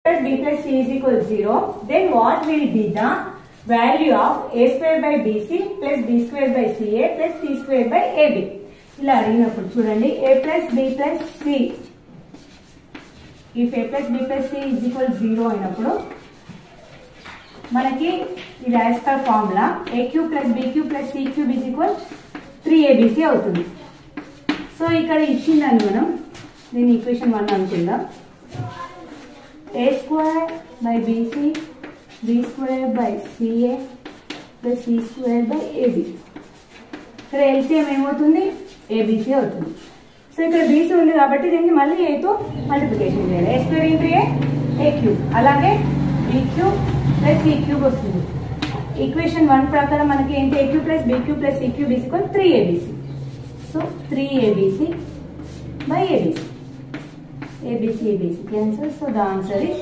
plus b plus c is equal to 0, then what will be the value of a square by bc plus b square by ca plus c square by ab? ఇలా అడిగినప్పుడు చూడండి, a plus b plus c, if a plus b plus c is equal to 0 అయినప్పుడు మనకి ఇది as per formula a cube plus b cube plus c cube is equal 3abc అవుతుంది. So ఇక్కడ ఇచ్చిందని మనం దీని ఈక్వేషన్ 1 అనుకుందాం. a square by bc b square by ca plus c square by ab. ఇక్కడ LCM ఏమవుతుంది? abc అవుతుంది. So ఇక్కడ bc ఉంది కాబట్టి దీన్ని మళ్ళీ a తో మల్టిప్లికేషన్ చేయాలి. a square into a cube, అలాగే b cube plus c cube వస్తుంది. ఈక్వేషన్ 1 ప్రకారం మనకి ఏంటి? a cube plus b cube plus c cube is equal 3abc. So 3abc by abc. ABC cancel. So the answer is